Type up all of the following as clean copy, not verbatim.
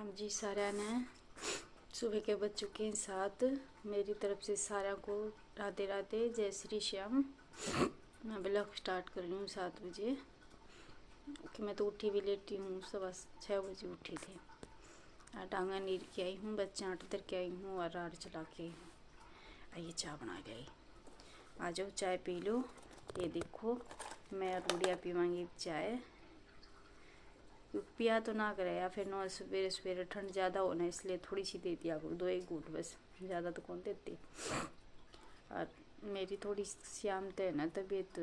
राम जी सारा ने सुबह के बज चुके हैं 7। मेरी तरफ से सारा को राधे राधे, जय श्री श्याम। मैं ब्लॉग स्टार्ट कर रही हूँ 7 बजे कि मैं तो उठी भी लेटी हूँ, 6:15 बजे उठी थी। टांगा नीर के आई हूँ, बच्चा आट दर के आई हूँ और राड चला के आई हूँ। आइए चाय बना ले आई, आ जाओ चाय पी लो। ये देखो मैं और गुड़िया पीवांगी चाय, पिया तो ना करे या फिर नौ सवेरे सवेरे ठंड ज़्यादा होना इसलिए थोड़ी सी दे दिया करो, 2-1 घूंट बस, ज़्यादा तो कौन देती। और मेरी थोड़ी शांत है ना तबीयत,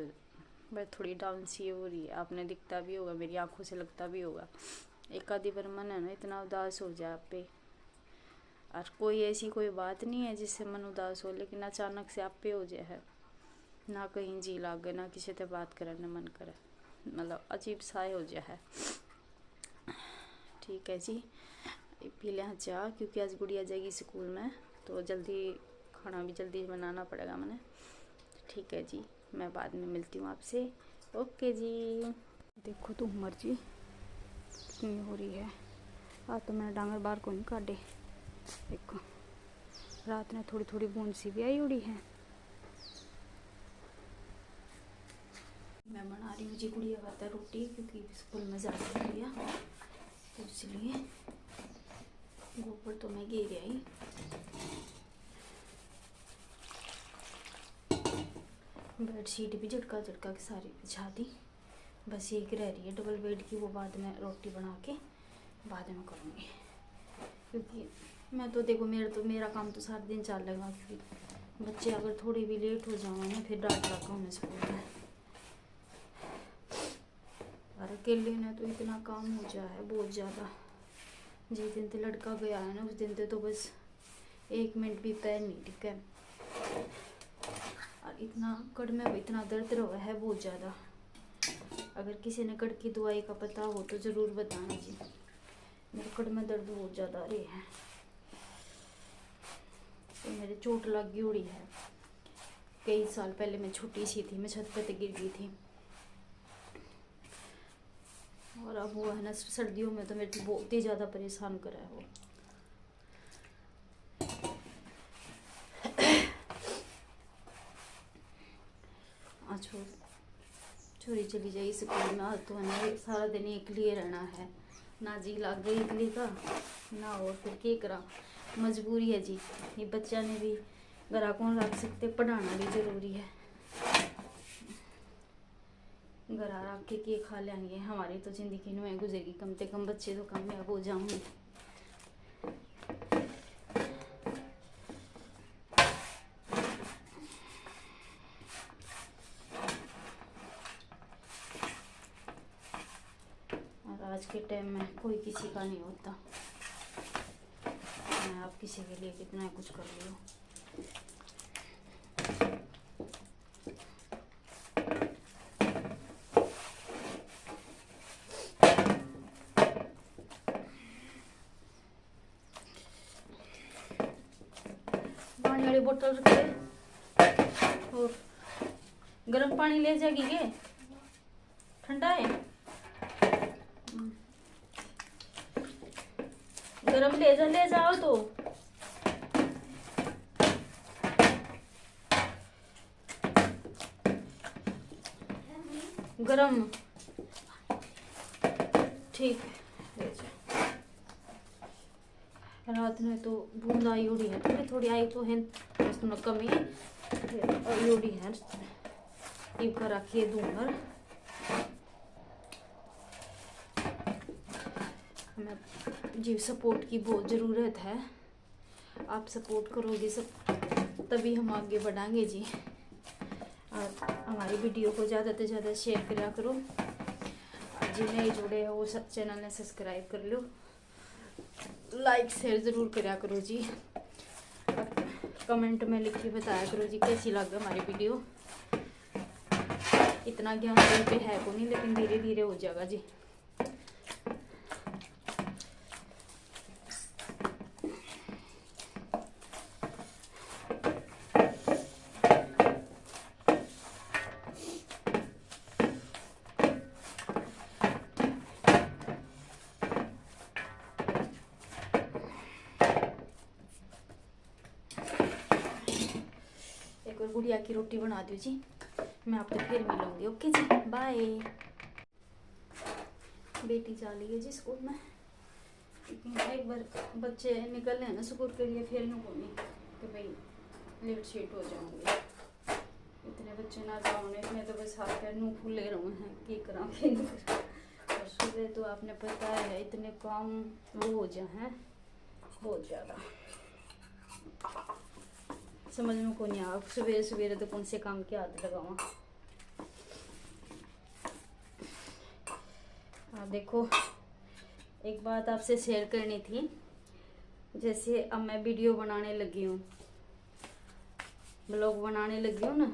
बस थोड़ी डाउन सी हो रही है। आपने दिखता भी होगा, मेरी आंखों से लगता भी होगा। एक आधी बार मन है ना इतना उदास हो जाए आप पे, और कोई ऐसी कोई बात नहीं है जिससे मन उदास हो, लेकिन अचानक से आप पे हो जाए है ना, कहीं जी लागे ना किसी से बात करने मन करे, मतलब अजीब सा हो जाए है। ठीक है जी, पी लें चाह क्योंकि आज गुड़िया जाएगी स्कूल में तो जल्दी खाना भी जल्दी बनाना पड़ेगा मैंने। ठीक है जी, मैं बाद में मिलती हूँ आपसे। ओके जी। देखो तो मर्जी कितनी हो रही है। आज तो मैंने डांगर बार को नहीं काटे। देखो रात में थोड़ी थोड़ी बूंद सी भी आई उड़ी है। मैं बना रही हूँ जी गुड़िया खाता रोटी, क्योंकि स्कूल में जा रही है तो इसलिए गोबर तो मैं गिर आई। बेडशीट भी झटका झटका के सारी बिछा दी, बस एक रह रही है डबल बेड की, वो बाद में रोटी बना के बाद में करूँगी। क्योंकि मैं तो देखो मेरा काम तो सारा दिन चल लेगा, क्योंकि बच्चे अगर थोड़ी भी लेट हो जाओ ना फिर डांट लगा उन्हें स्कूल में। और अकेले ने तो इतना काम हो जाए है बहुत ज़्यादा। जिस दिन से लड़का गया है ना उस दिन से तो बस 1 मिनट भी पैर नहीं टिका, और इतना कड़ में इतना दर्द रहा है बहुत ज़्यादा। अगर किसी ने कड़ की दवाई का पता हो तो ज़रूर बताना जी, मेरे कड़ में दर्द बहुत ज़्यादा रही है। तो मेरे चोट लगी उड़ी है, कई साल पहले मैं छोटी सी थी, मैं छत पे गिर गई थी। और अब वो है ना सर्दियों में तो मेरे को बहुत ही ज़्यादा परेशान करा है वो। आज छोरी चली जाई स्कूल में, आज तो है ना सारा दिन एक लिए रहना है, ना जी लग गई इकली का ना, और फिर क्या करा, मजबूरी है जी। ये बच्चा ने भी घर कौन रख सकते, पढ़ाना भी ज़रूरी है। घर रख के खा लेंगे, हमारी तो ज़िंदगी में गुजरेगी, कम से कम बच्चे तो कामयाब हो जाऊंगे। और आज के टाइम में कोई किसी का नहीं होता, मैं आप किसी के लिए कितना कुछ कर लियो। पानी वाली बोतल रख दे, और गर्म पानी ले जाएगी के ठंडा है, गरम ले जाओ तो। गरम ठीक है ले जाओ। रात में तो बूंद आई उड़ी है, थोड़ी थोड़ी आई तो है, उसमें कमी आई उड़ी है। टिप कर रखिए दूंगा, हमें जी सपोर्ट की बहुत ज़रूरत है। आप सपोर्ट करोगे सब तभी हम आगे बढ़ाएंगे जी। और हमारी वीडियो को ज़्यादा से ज़्यादा शेयर करा करो, जिन्हें जुड़े हो वो सब चैनल ने सब्सक्राइब कर लो, लाइक शेयर ज़रूर करा करो जी। कमेंट में लिख के बताया करो जी कैसी लगे हमारी वीडियो। इतना ज्ञान पे है को नहीं, लेकिन धीरे धीरे हो जाएगा जी। और गुड़िया की रोटी बना दूँ जी। मैं आपसे फिर मिलूंगी। ओके जी, बाय। बेटी जा रही है जी स्कूल में। एक बार बच्चे निकल हैं ना स्कूल के लिए, फिर नु को नहीं कि भाई लेट शेट हो जाऊंगे। इतने बच्चे ना जाओगे, इतने तो बस हाथ पैर मुँह फूले रहे हैं कि करा के नहीं करा। और सुबह तो आपने पता है इतने काम वो हो जाए हैं बहुत ज़्यादा, समझ में को नहीं आ। सवेरे सवेरे तो कौन से काम की आदत लगावा। हाँ देखो, एक बात आपसे शेयर करनी थी। जैसे अब मैं वीडियो बनाने लगी हूँ, ब्लॉग बनाने लगी हूँ ना,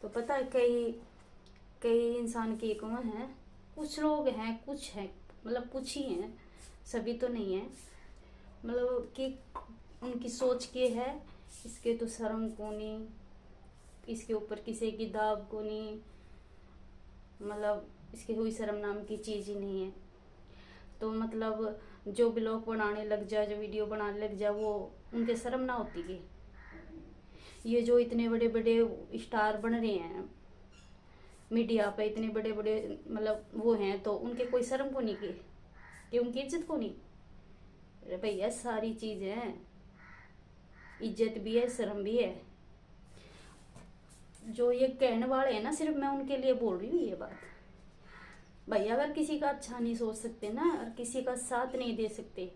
तो पता है कई इंसान की कौन है, कुछ लोग हैं, कुछ हैं, मतलब कुछ ही हैं, सभी तो नहीं है। मतलब कि उनकी सोच के है इसके तो शर्म को नहीं, इसके ऊपर किसी की दाग को नहीं, मतलब इसके कोई शर्म नाम की चीज़ ही नहीं है। तो मतलब जो ब्लॉग बनाने लग जाए, जो वीडियो बनाने लग जाए, वो उनके शर्म ना होती कि ये जो इतने बड़े बड़े स्टार बन रहे हैं मीडिया पे, इतने बड़े बड़े मतलब वो हैं, तो उनके कोई शर्म को नहीं कि उनकी इज्जत को नहीं। अरे भैया सारी चीज़ें हैं, इज्जत भी है, शर्म भी है। जो ये कहने वाले हैं ना, सिर्फ मैं उनके लिए बोल रही हूँ ये बात। भैया अगर किसी का अच्छा नहीं सोच सकते ना, और किसी का साथ नहीं दे सकते,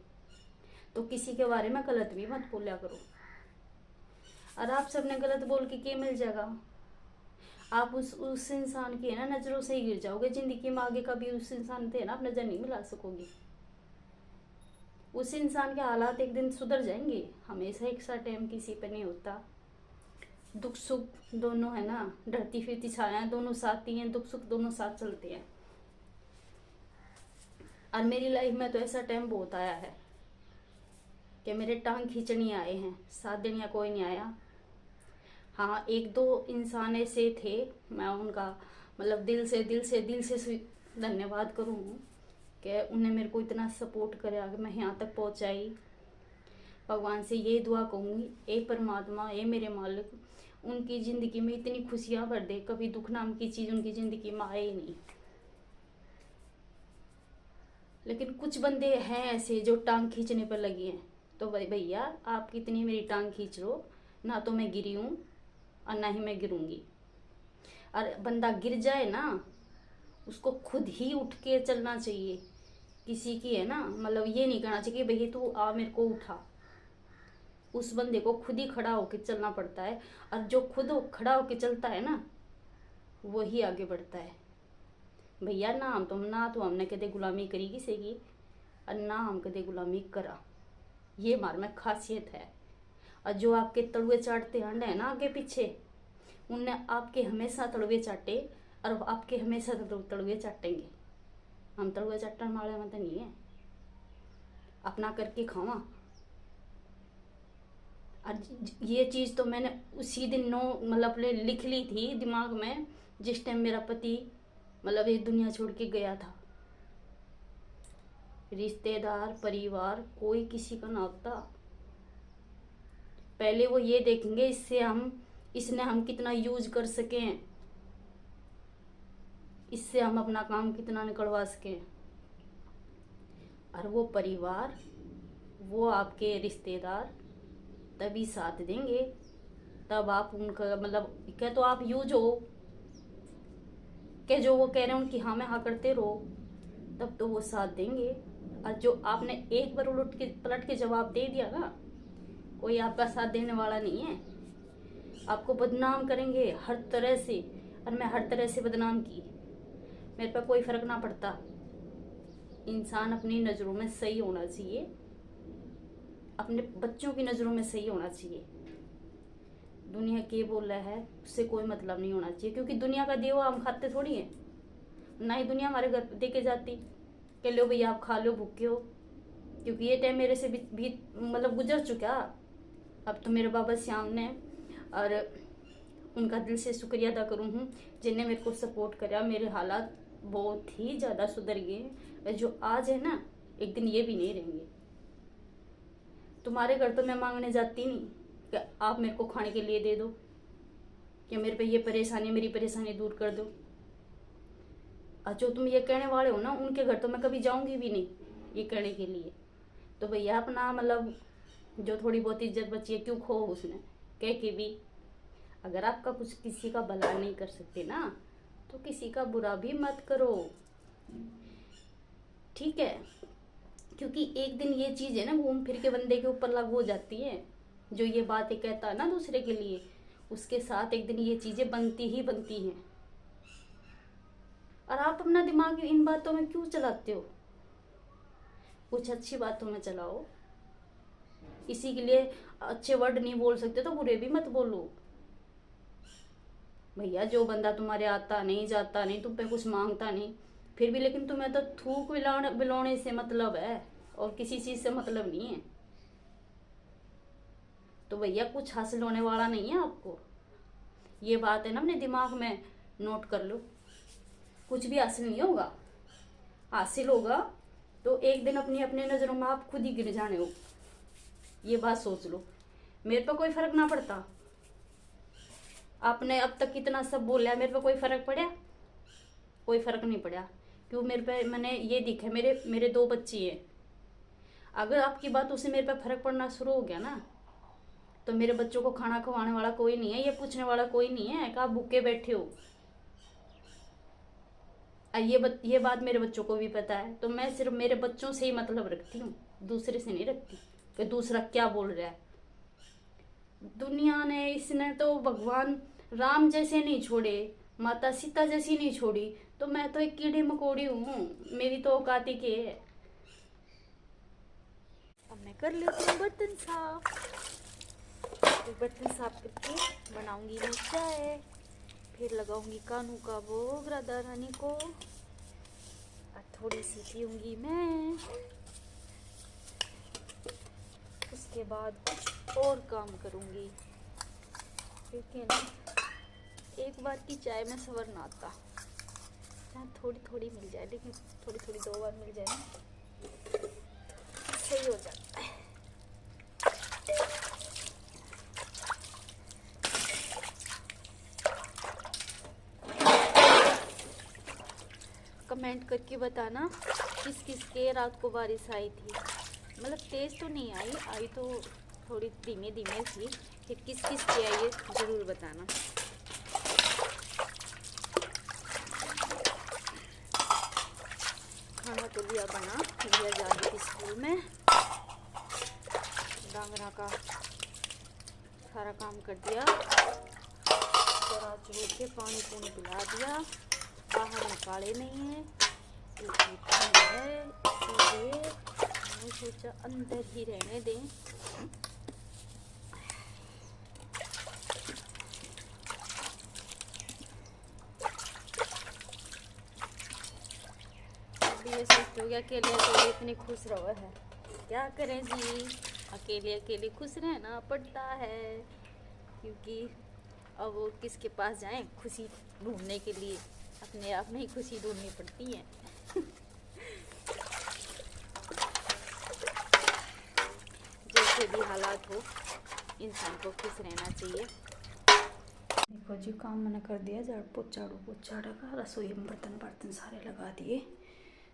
तो किसी के बारे में गलत भी मत बोला करो। और आप सबने गलत बोल के क्या मिल जाएगा? आप उस इंसान की है ना नज़रों से ही गिर जाओगे जिंदगी में। आगे कभी उस इंसान से ना आप नज़र नहीं मिला सकोगे। उस इंसान के हालात एक दिन सुधर जाएंगे। हमेशा एक सा टाइम किसी पे नहीं होता। दुख सुख दोनों है ना, डरती फिरती छाया दोनों साथ ही हैं, दुख सुख दोनों साथ चलते हैं। और मेरी लाइफ में तो ऐसा टाइम बहुत आया है कि मेरे टांग खींचने आए हैं, साथ देने कोई नहीं आया। हाँ, एक दो इंसान ऐसे थे, मैं उनका मतलब दिल से धन्यवाद करूँ कि उन्हें मेरे को इतना सपोर्ट करा कि मैं यहाँ तक पहुँचाई। भगवान से ये दुआ कहूँगी, ए परमात्मा, ए मेरे मालिक, उनकी ज़िंदगी में इतनी खुशियाँ भर दे, कभी दुख नाम की चीज़ उनकी ज़िंदगी में आए ही नहीं। लेकिन कुछ बंदे हैं ऐसे जो टांग खींचने पर लगे हैं। तो भैया आप कितनी मेरी टांग खींच लो, ना तो मैं गिरी हूँ और ना ही मैं गिरूंगी। और बंदा गिर जाए ना, उसको खुद ही उठ के चलना चाहिए। किसी की है ना, मतलब ये नहीं कहना चाहिए कि भाई तू आ मेरे को उठा। उस बंदे को खुद ही खड़ा होकर चलना पड़ता है। और जो खुद खड़ा होकर चलता है ना, वही आगे बढ़ता है। भैया ना तो हमने कदे गुलामी करी किसी की, और ना हम कदे गुलामी करा। ये मार में खासियत है। और जो आपके तलुए चाटते हंड है ना आगे पीछे, उनने आपके हमेशा तलुए चाटे और आपके हमेशा तलुए चाटेंगे। हम तलुए चाटने वाले में तो नहीं है, अपना करके खावा। और ये चीज़ तो मैंने उसी दिन मतलब लिख ली थी दिमाग में, जिस टाइम मेरा पति मतलब ये दुनिया छोड़ के गया था। रिश्तेदार परिवार कोई किसी का ना होता। पहले वो ये देखेंगे इसने हम कितना यूज कर सकें, इससे हम अपना काम कितना निकलवा सकें। और वो परिवार, वो आपके रिश्तेदार तभी साथ देंगे, तब आप उनका मतलब क्या तो आप यूज हो कि जो वो कह रहे हैं उनकी हाँ में हाँ करते रहो, तब तो वो साथ देंगे। और जो आपने एक बार पलट के जवाब दे दिया ना, कोई आपका साथ देने वाला नहीं है। आपको बदनाम करेंगे हर तरह से, और मैं हर तरह से बदनाम की, मेरे पर कोई फर्क ना पड़ता। इंसान अपनी नज़रों में सही होना चाहिए, अपने बच्चों की नज़रों में सही होना चाहिए। दुनिया के बोल रहा है उससे कोई मतलब नहीं होना चाहिए, क्योंकि दुनिया का देवा हम खाते थोड़ी हैं। ना ही दुनिया हमारे घर दे के जाती कि लो भैया आप खा लो, भूखे हो। क्योंकि ये टाइम मेरे से भी मतलब गुजर चुका। अब तो मेरे बाबा श्याम ने, और उनका दिल से शुक्रिया अदा करूँ हूँ जिन्हें मेरे को सपोर्ट करा। मेरे हालात बहुत ही ज़्यादा सुधर गए। जो आज है ना, एक दिन ये भी नहीं रहेंगे। तुम्हारे घर तो मैं मांगने जाती नहीं कि आप मेरे को खाने के लिए दे दो। कि मेरे पे ये परेशानी, मेरी परेशानी दूर कर दो। और जो तुम ये कहने वाले हो ना, उनके घर तो मैं कभी जाऊंगी भी नहीं ये कहने के लिए। तो भैया अपना मतलब जो थोड़ी बहुत इज्जत बची है क्यों खो उसमें कह के भी। अगर आपका कुछ किसी का भला नहीं कर सकते ना, तो किसी का बुरा भी मत करो, ठीक है? क्योंकि एक दिन ये चीज़ है ना घूम फिर के बंदे के ऊपर लागू हो जाती है। जो ये बातें कहता है ना दूसरे के लिए, उसके साथ एक दिन ये चीज़ें बनती ही बनती हैं। और आप अपना दिमाग इन बातों में क्यों चलाते हो? कुछ अच्छी बातों में चलाओ। इसी के लिए अच्छे वर्ड नहीं बोल सकते तो बुरे भी मत बोलो। भैया जो बंदा तुम्हारे आता नहीं, जाता नहीं, तुम पे कुछ मांगता नहीं, फिर भी लेकिन तुम्हें तो थूक बिलौने से मतलब है और किसी चीज से मतलब नहीं है। तो भैया कुछ हासिल होने वाला नहीं है आपको। ये बात है ना, अपने दिमाग में नोट कर लो। कुछ भी हासिल नहीं होगा। हासिल होगा तो एक दिन अपनी अपनी नजरों में आप खुद ही गिर जाने हो। ये बात सोच लो। मेरे पे कोई फर्क ना पड़ता। आपने अब तक कितना सब बोला, मेरे पे कोई फर्क पड़ा? कोई फर्क नहीं पड़ा। क्यों? मेरे पे मैंने ये दिखा, मेरे 2 बच्ची हैं। अगर आपकी बातों से मेरे पे फर्क पड़ना शुरू हो गया ना, तो मेरे बच्चों को खाना खवाने वाला कोई नहीं है, ये पूछने वाला कोई नहीं है कि आप भूखे बैठे हो। ये बात मेरे बच्चों को भी पता है। तो मैं सिर्फ मेरे बच्चों से ही मतलब रखती हूँ, दूसरे से नहीं रखती कि दूसरा क्या बोल रहा है। दुनिया ने, इसने तो भगवान राम जैसे नहीं छोड़े, माता सीता जैसी नहीं छोड़ी, तो मैं तो एक कीड़ी मकोड़ी हूँ। मेरी तो औकात ही के है। अब मैं कर लेती हूँ बर्तन साफ। तो बर्तन साफ करके बनाऊंगी मैं चाय, फिर लगाऊंगी कानू का भोग राधा रानी को, और थोड़ी सी पीऊंगी मैं। उसके बाद कुछ और काम करूंगी, क्योंकि ना एक बार की चाय में सवर ना आता। चाहे थोड़ी थोड़ी मिल जाए, लेकिन थोड़ी थोड़ी 2 बार मिल जाए ना, सही हो जाता है। कमेंट करके बताना किस किस के रात को बारिश आई थी। मतलब तेज़ तो नहीं आई तो थोड़ी धीमे धीमे थी। फिर किस किस की आई है ज़रूर बताना। खाना तो लिया बना, लिया जा रही थी स्कूल में, डांगरा का सारा काम कर दिया, चरा चुर के पानी पूनी पिला दिया। बाहर निकाले नहीं है, ठंड है, इसलिए मैंने सोचा अंदर ही रहने दें। अभी ये सोचते हो अकेले अकेले इतनी खुश रहो है, क्या करें जी, अकेले अकेले खुश रहना पड़ता है। क्योंकि अब वो किसके पास जाएं खुशी ढूंढने के लिए, अपने आप में ही खुशी ढूंढनी पड़ती है। जैसे भी हालात हो, इंसान को खुश रहना चाहिए। देखो जी, काम मैंने कर दिया, झाड़ू पोछा लगा, रसोई में बर्तन सारे लगा दिए,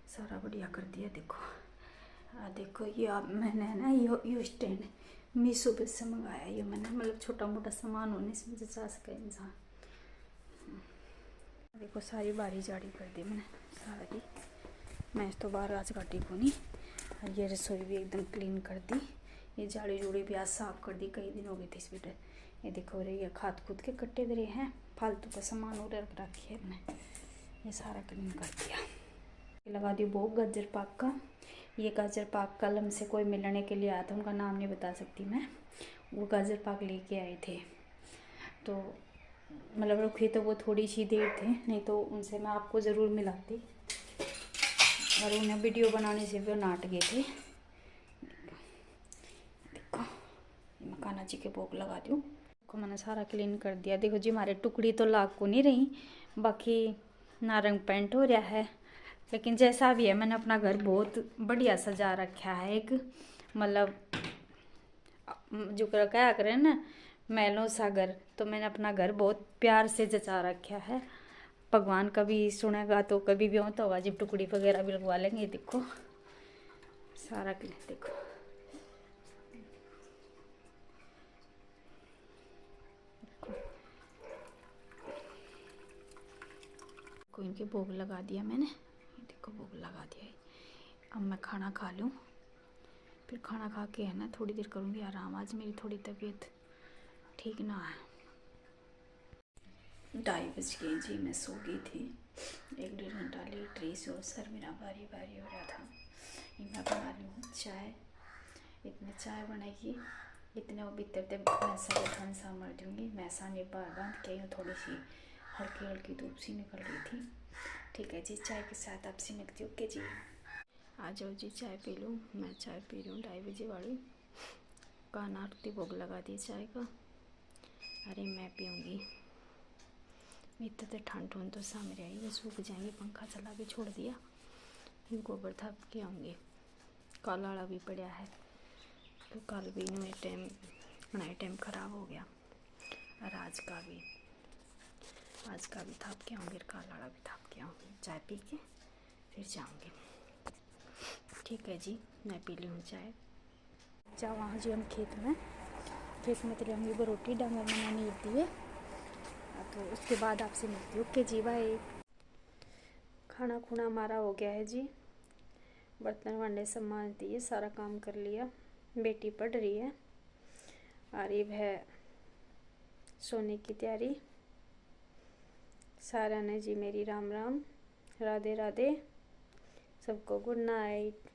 सारा बढ़िया कर दिया। देखो ये आप मैंने ना यो स्टैंड मीशो पे से मंगाया। ये मैंने मतलब छोटा मोटा सामान होने से मुझे जा सके इंसान। देखो सारी बारी झाड़ी कर दी मैंने सारी। मैं तो बाहर आज काटी को नहीं। ये रसोई भी एकदम क्लीन कर दी, ये झाड़ी जूड़ी भी आज साफ कर दी, कई दिन हो गए थे इस बेटे। ये देखो रे, ये खाद खुद के कट्टे दे रहे हैं, फालतू का सामान और रख रखी है मैंने, ये सारा क्लीन कर दिया। लगा दी भोग गाजर पाक का। ये गाजर पाक कल हमसे कोई मिलने के लिए आया था, उनका नाम नहीं बता सकती मैं। वो गाजर पाक लेके आए थे, तो मतलब रुके तो वो थोड़ी सी देर थे, नहीं तो उनसे मैं आपको ज़रूर मिलाती। और उन्हें वीडियो बनाने से भी नाट गए थे। देखो मैं कान्हा जी के भोग लगा दूँ को मैंने सारा क्लीन कर दिया। देखो जी हमारे टुकड़ी तो लाग को नहीं रही, बाकी नारंग पेंट हो रहा है। लेकिन जैसा भी है, मैंने अपना घर बहुत बढ़िया सजा रखा है। एक मतलब जो क्या करें ना, मैलों सा घर, तो मैंने अपना घर बहुत प्यार से जचा रखा है। भगवान कभी सुनेगा तो कभी भी हो तो वाजिब टुकड़ी वगैरह भी लगवा लेंगे। देखो सारा देखो को इनके भोग लगा दिया मैंने, देखो भोग लगा दिया है। अब मैं खाना खा लूँ, फिर खाना खा के है ना थोड़ी देर करूँगी आराम। आज मेरी थोड़ी तबीयत ठीक ना है। 2:30 बज गए जी, मैं सो गई थी। 1-1.5 घंटा लेट रही, सो सर मेरा भारी भारी हो रहा था। मैं बना रही हूँ चाय। इतने चाय बनाएगी, इतने वो भीतर तक मैसा ठंड सा मर दूँगी। मैसा नहीं बांध के यूँ थोड़ी सी हल्की हल्की धूप सी निकल रही थी। ठीक है जी, चाय के साथ आपसे मिलती हूँ। ओके जी, आ जाओ जी चाय पी लो। मैं चाय पी रही हूँ 2:30 बजे वाली। कान आरती भोग लगा दिए चाय का। अरे मैं पीऊँगी, इतने तो ठंड ठंड तो सामने आई, वो सूख जाएंगे। पंखा चला के छोड़ दिया। गोबर थाप के आऊँगी। काला वाला भी पड़ा है, तो कल भी इन्होंने टाइम ख़राब हो गया। और आज का भी थाप के आऊँगी, काला वाला भी थाप के आऊँगी। चाय पी के फिर जाऊँगी। ठीक है जी, मैं पी लूँ चाय। जाओ वहाँ जी, हम खेत में चले होंगे। वो रोटी डांगर मैंने नीर दिए, तो उसके बाद आपसे मिलती हूँ। ओके जी, बाय। खाना खुना हमारा हो गया है जी। बर्तन वांडे सब मांज दिए, सारा काम कर लिया। बेटी पढ़ रही है, आरिब है सोने की तैयारी। सारा ने जी मेरी राम राम, राधे राधे, सबको गुड नाइट।